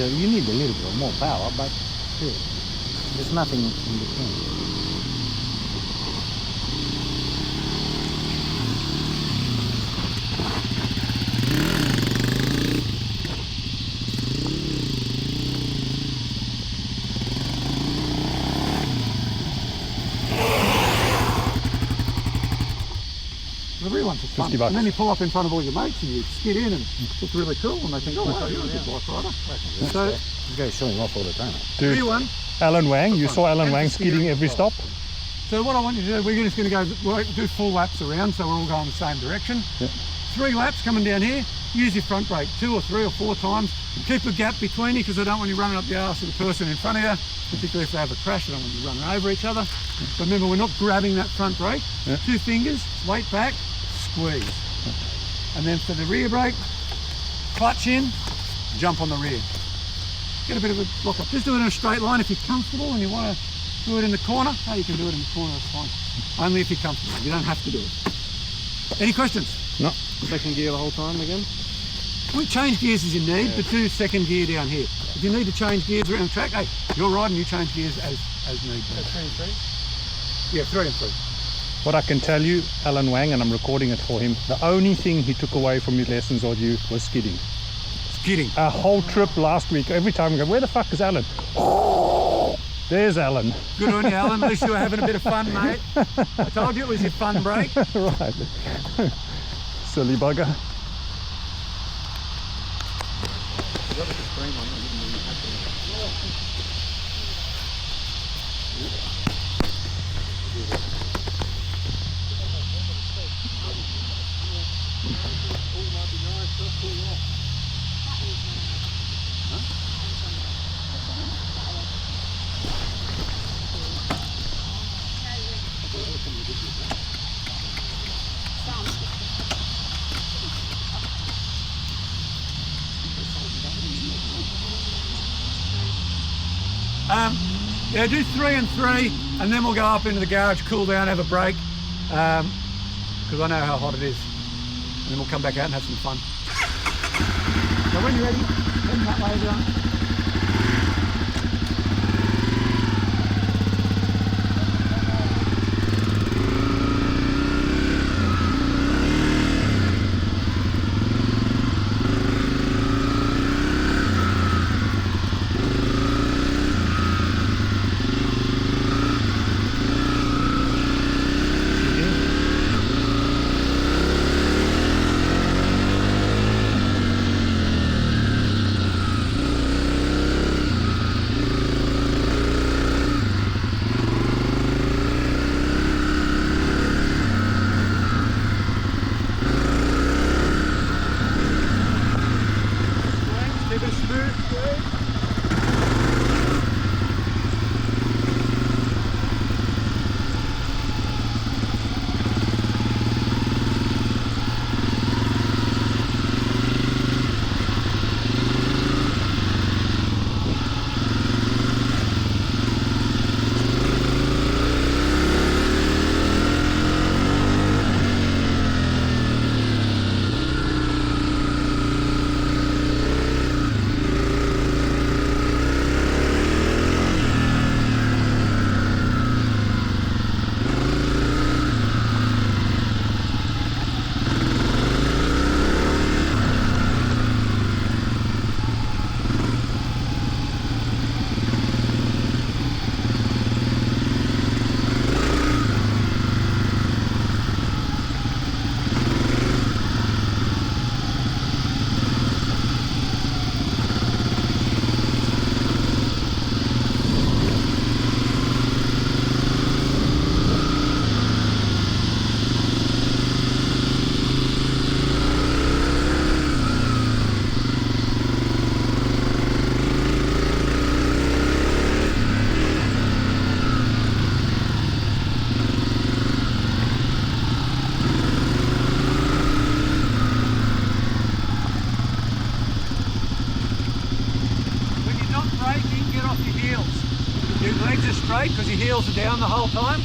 you need a little bit more power, but yeah, there's nothing in between. Everyone's fun. And then you pull up in front of all your mates and you skid in and look really cool and they think, oh, wow, you're a good bike rider. So, you go showing off all the time. Dude, Alan Wang, you saw Alan Wang skidding every stop. So what I want you to do, we're just going to go do full laps around so we're all going the same direction. Yep. 3 laps coming down here, use your front brake 2 or 3 or 4 times. Keep a gap between you because I don't want you running up the arse of the person in front of you, particularly if they have a crash. I don't want you running over each other. But remember, we're not grabbing that front brake. Yep. 2 fingers, weight back, squeeze. And then for the rear brake, clutch in, jump on the rear. Get a bit of a lock up. Just do it in a straight line if you're comfortable and you want to do it in the corner. Oh, you can do it in the corner, that's fine. Only if you're comfortable. You don't have to do it. Any questions? No. Second gear the whole time again? We change gears as you need, but do second gear down here. If you need to change gears around the track, hey, you're riding, you change gears as need. 3 and 3? Yeah, 3 and 3. What I can tell you, Alan Wang, and I'm recording it for him, the only thing he took away from his lessons on you was skidding. Skidding. A whole trip last week, every time we go, where the fuck is Alan? There's Alan. Good on you, Alan. At least you were having a bit of fun, mate. I told you it was your fun break. Right. Silly bugger. Yeah, do 3 and 3, and then we'll go up into the garage, cool down, have a break, because I know how hot it is. And then we'll come back out and have some fun. So when you're ready, heading that way down. Because your heels are down the whole time.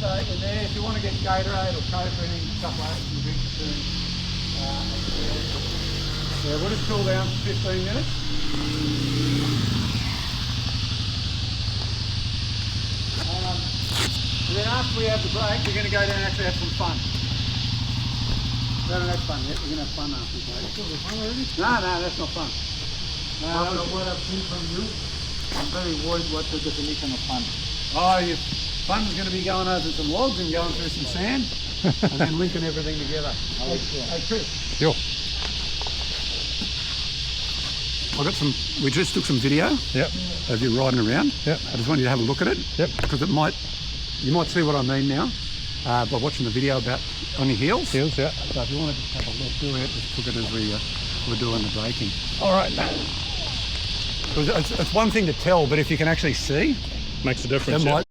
in there. If you want to get Gatorade or Coke or anything, stuff like that, you can drink it soon. Yeah, we'll just cool down for 15 minutes. And then after we have the break, we're going to go down and actually have some fun. We haven't had fun yet. We're going to have fun after the break. No, that's not fun. No, What I've seen from you, I'm very worried what the definition of fun. oh, fun's going to be going over some logs and going through some sand and then linking everything together. Hey, Chris. Yo. We just took some video Yep. of you riding around. Yep. I just want you to have a look at it. Yep. Because you might see what I mean now by watching the video about on your heels. Heels, yeah. So if you want to just have a look through it, just took it as we were doing the braking. All right. It's one thing to tell, but if you can actually see, Makes a that difference. Yeah. might